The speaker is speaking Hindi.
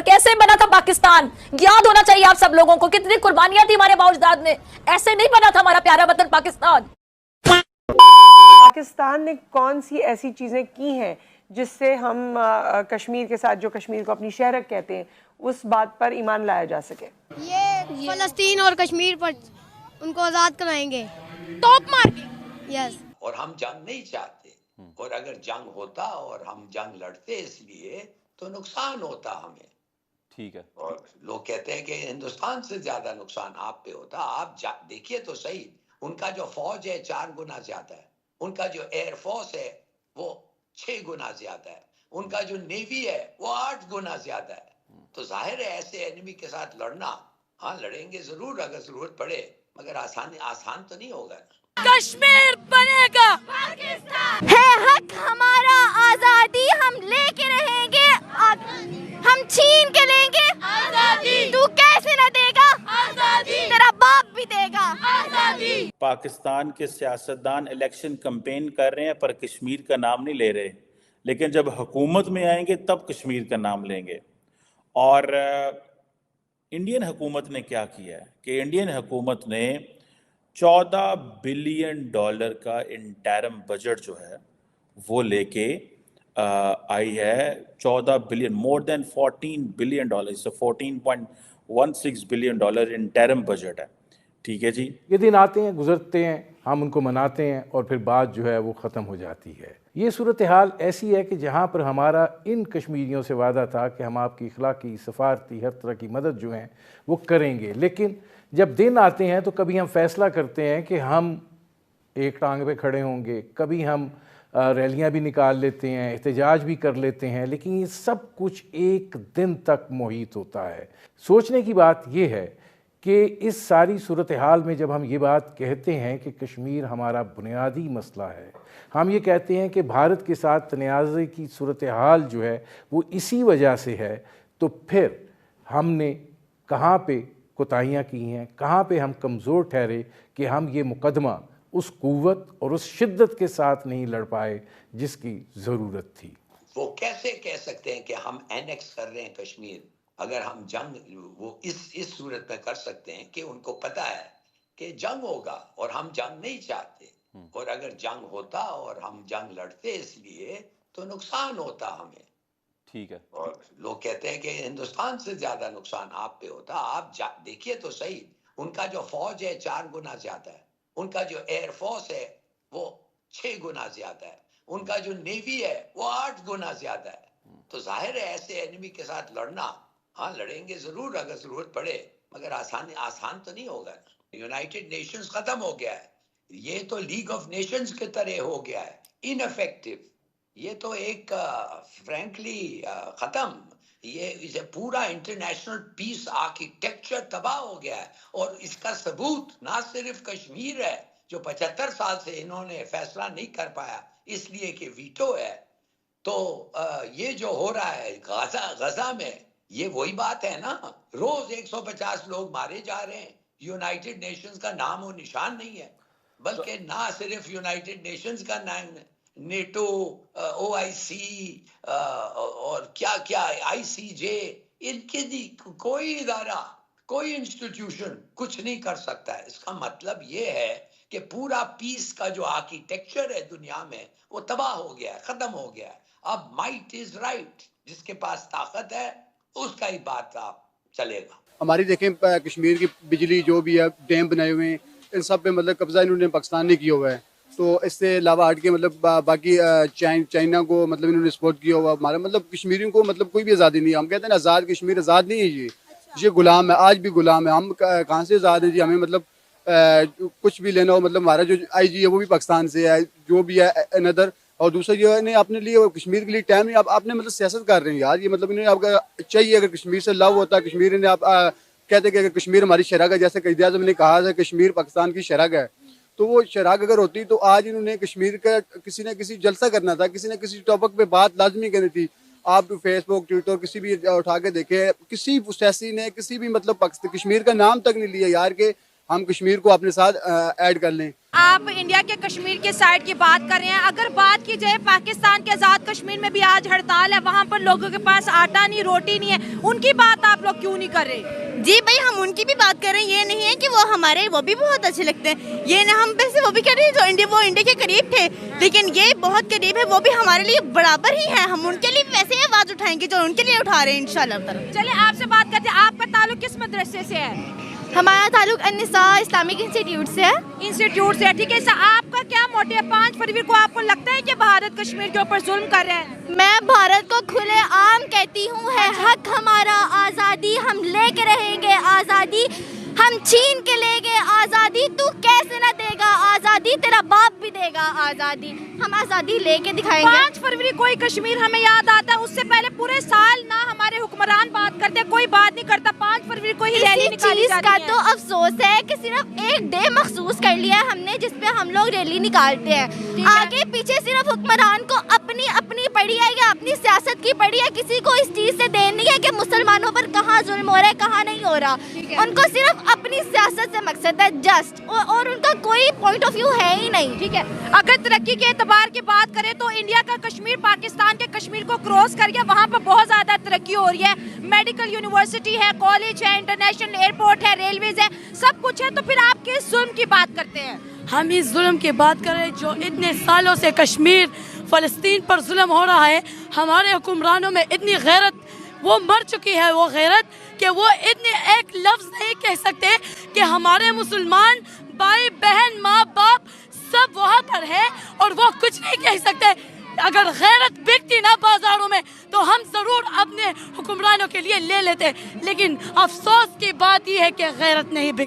और कैसे बना था पाकिस्तान, याद होना चाहिए आप सब लोगों को। कितनी कुर्बानियां थी हमारे बाउजदाद ने, ऐसे नहीं बना था हमारा प्यारा वतन पाकिस्तान। पाकिस्तान ने कौन सी ऐसी चीजें की हैं जिससे हम कश्मीर के साथ, जो कश्मीर को अपनी शहरक कहते हैं, उस बात पर ईमान लाया जा सके? ये फलस्तीन और कश्मीर पर उनको आजाद कराएंगे टॉप मार के। यस। और हम जंग नहीं चाहते, और अगर जंग होता और हम जंग लड़ते इसलिए तो नुकसान होता हमें। ठीक है। और लोग कहते हैं कि हिंदुस्तान से ज्यादा नुकसान आप पे होता। आप देखिए तो सही, उनका जो फौज है 4 गुना ज्यादा है, उनका जो एयरफोर्स है वो 6 गुना ज्यादा है, उनका जो नेवी है वो 8 गुना ज्यादा है। तो जाहिर है ऐसे एनिमी के साथ लड़ना, हाँ लड़ेंगे जरूर अगर जरूरत पड़े, मगर आसान तो नहीं होगा। कश्मीर बनेगा पाकिस्तान है हक हमारा, आजादी हम लेके रहेंगे, हम छीन के लेंगे आजादी। तू कैसे न देगा आजादी, तेरा बाप भी देगा आजादी। पाकिस्तान के सियासतदान इलेक्शन कैंपेन कर रहे हैं पर कश्मीर का नाम नहीं ले रहे, लेकिन जब हुकूमत में आएंगे तब कश्मीर का नाम लेंगे। और इंडियन हुकूमत ने क्या किया है कि इंडियन हुकूमत ने $14 बिलियन का इंटरिम बजट जो है वो लेके आई है। 14 billion, more than $14 billion, so $14.16 billion interim budget है। ठीक है जी। ये दिन आते हैं, गुजरते हैं, हम उनको मनाते हैं और फिर बात जो है वो ख़त्म हो जाती है। ये सूरत हाल ऐसी है कि जहाँ पर हमारा इन कश्मीरियों से वादा था कि हम आपकी इखलाकी, सफारती, हर तरह की मदद जो है वो करेंगे, लेकिन जब दिन आते हैं तो कभी हम फैसला करते हैं कि हम एक टांग पे खड़े होंगे, कभी हम रैलियां भी निकाल लेते हैं, एहतजाज भी कर लेते हैं, लेकिन ये सब कुछ एक दिन तक मोहित होता है। सोचने की बात यह है कि इस सारी सूरत हाल में जब हम ये बात कहते हैं कि कश्मीर हमारा बुनियादी मसला है, हम ये कहते हैं कि भारत के साथ तनाज़े की सूरत हाल जो है वो इसी वजह से है, तो फिर हमने कहाँ पे कोताहियाँ की हैं, कहाँ पे हम कमज़ोर ठहरे कि हम ये मुकदमा उस कुव्वत और उस शिद्दत के साथ नहीं लड़ पाए जिसकी ज़रूरत थी। वो कैसे कह सकते हैं कि हम एनेक्स कर रहे हैं कश्मीर, अगर हम जंग वो इस सूरत में कर सकते हैं कि उनको पता है कि जंग होगा और हम जंग नहीं चाहते, और अगर जंग होता और हम जंग लड़ते इसलिए तो नुकसान होता हमें। ठीक है। और लोग कहते हैं कि हिंदुस्तान से ज्यादा नुकसान आप पे होता। आप देखिए तो सही, उनका जो फौज है 4 गुना ज्यादा है, उनका जो एयरफोर्स है वो 6 गुना ज्यादा है, उनका जो नेवी है वो 8 गुना ज्यादा है। तो जाहिर है ऐसे एनिमी के साथ लड़ना, हाँ लड़ेंगे जरूर अगर जरूरत पड़े, मगर आसान तो नहीं होगा। यूनाइटेड नेशंस खत्म हो गया है, ये तो लीग ऑफ नेशंस की तरह हो गया है, इनफेक्टिव। ये तो एक फ्रैंकली खत्म, ये पूरा इंटरनेशनल पीस आर्किटेक्चर तबाह हो गया है। और इसका सबूत ना सिर्फ कश्मीर है, जो 75 साल से इन्होंने फैसला नहीं कर पाया इसलिए कि वीटो है। तो ये जो हो रहा है गजा में, ये वही बात है ना, रोज 150 लोग मारे जा रहे हैं, यूनाइटेड नेशंस का नाम और निशान नहीं है। बल्कि ना सिर्फ यूनाइटेड नेशंस का नाम, नेटो, OIC और क्या क्या ICJ, इनके भी कोई इदारा, कोई इंस्टीट्यूशन कुछ नहीं कर सकता है। इसका मतलब ये है कि पूरा पीस का जो आर्किटेक्चर है दुनिया में वो तबाह हो गया है, खत्म हो गया है। अब माइट इज राइट, जिसके पास ताकत है उसका ही बात आप चलेगा। हमारी देखें कश्मीर की बिजली जो भी है, डैम बनाए हुए हैं, इन सब पे मतलब कब्जा इन्होंने पाकिस्तान ने किया हुआ है। तो इससे अलावा हट के मतलब बाकी चाइना को मतलब इन्होंने सपोर्ट किया हुआ। हमारा मतलब कश्मीरियों को मतलब कोई भी आज़ादी नहीं है। हम कहते हैं ना आज़ाद कश्मीर, आज़ाद नहीं है, ये गुलाम है, आज भी गुलाम है। हम कहाँ से आज़ाद हैं जी? हमें मतलब कुछ भी लेना हो, मतलब हमारा जो IG है वो भी पाकिस्तान से है, जो भी है अनदर। और दूसरा जो है अपने लिए कश्मीर के लिए टाइम नहीं, आपने मतलब सियासत कर रहे हैं यार। ये मतलब इन्हें आपका चाहिए, अगर कश्मीर से लव होता, कश्मीर ने आप कहते हैं कि अगर कश्मीर हमारी शराग है, जैसे क़ायद आज़म ने कहा था कश्मीर पाकिस्तान की शराग है, तो वो शराग अगर होती तो आज इन्होंने कश्मीर का किसी न किसी जलसा करना था, किसी न किसी टॉपिक पे बात लाजमी करनी थी। आप फेसबुक, ट्विटर किसी भी उठा के देखे, किसी सियासी ने किसी भी मतलब कश्मीर का नाम तक नहीं लिया यार, के हम कश्मीर को अपने साथ ऐड कर लें। आप इंडिया के कश्मीर के साइड की बात कर रहे हैं, अगर बात की जाए पाकिस्तान के आजाद कश्मीर में भी आज हड़ताल है, वहाँ पर लोगों के पास आटा नहीं, रोटी नहीं है, उनकी बात आप लोग क्यों नहीं कर रहे? जी भाई, हम उनकी भी बात कर रहे हैं, ये नहीं है कि वो हमारे, वो भी बहुत अच्छे लगते हैं, ये ना हम वैसे वो भी कर रहे हैं जो वो इंडिया के करीब थे, लेकिन ये बहुत करीब है, वो भी हमारे लिए बराबर ही है, हम उनके लिए वैसे ही आवाज उठाएंगे जो उनके लिए उठा रहे हैं इंशाल्लाह। चलिए आपसे बात करते हैं, आपका ताल्लुक किस मदरसे से है? हमारा ताल्लुक अन्निसा इस्लामिक इंस्टीट्यूट से है। इंस्टीट्यूट से, ठीक है। आपका क्या मोटिव है? 5 फरवरी को आपको लगता है कि भारत कश्मीर के ऊपर जुल्म कर रहे हैं? मैं भारत को खुले आम कहती हूँ, है हक हमारा आज़ादी, हम लेके रहेंगे आज़ादी, हम छीन के लेंगे आज़ादी, तू कैसे ना देगा आज़ादी, तेरा बाप भी देगा आज़ादी, हम आज़ादी लेके दिखाएंगे। 5 फरवरी कोई कश्मीर हमें याद आता है, उससे पहले पूरे साल ना हमारे हुक्मरान बात करते, कोई बात नहीं करता, 5 फरवरी को ही रैली निकाली जा रही है। तो अफसोस है कि सिर्फ एक डे मखसूस कर लिया हमने जिसपे हम लोग रैली निकालते हैं, आगे पीछे सिर्फ हुक्मरान को अपनी अपनी पड़ी है या अपनी सियासत की पड़ी है, किसी को इस चीज से देर नहीं है कि मुसलमानों पर कहाँ जुल्म हो रहा है कहाँ नहीं हो रहा, उनको सिर्फ अपनी सियासत से मकसद है जस्ट, और उनका कोई पॉइंट ऑफ व्यू है ही नहीं। ठीक है, अगर तरक्की के एतबार की बात करें तो इंडिया का कश्मीर पाकिस्तान के कश्मीर को क्रॉस कर गया, वहाँ पर बहुत ज्यादा तरक्की हो रही है, मेडिकल यूनिवर्सिटी है, कॉलेज है, इंटरनेशनल एयरपोर्ट है, रेलवेज है, सब कुछ है, तो फिर आप किस जुल्म की बात करते हैं? हम इस जुल्म की बात करें जो इतने सालों से कश्मीर फ़लस्तीन पर जुल्म हो रहा है, हमारे हुक्मरानों में इतनी गैरत, वो मर चुकी है वो गैरत कि वो इतने एक लफ्ज़ नहीं कह सकते कि हमारे मुसलमान भाई बहन माँ बाप सब वहाँ पर है और वो कुछ नहीं कह सकते। अगर गैरत बिकती ना बाजारों में तो हम ज़रूर अपने हुक्मरानों के लिए ले लेते, लेकिन अफसोस की बात यह है कि गैरत नहीं बिकती।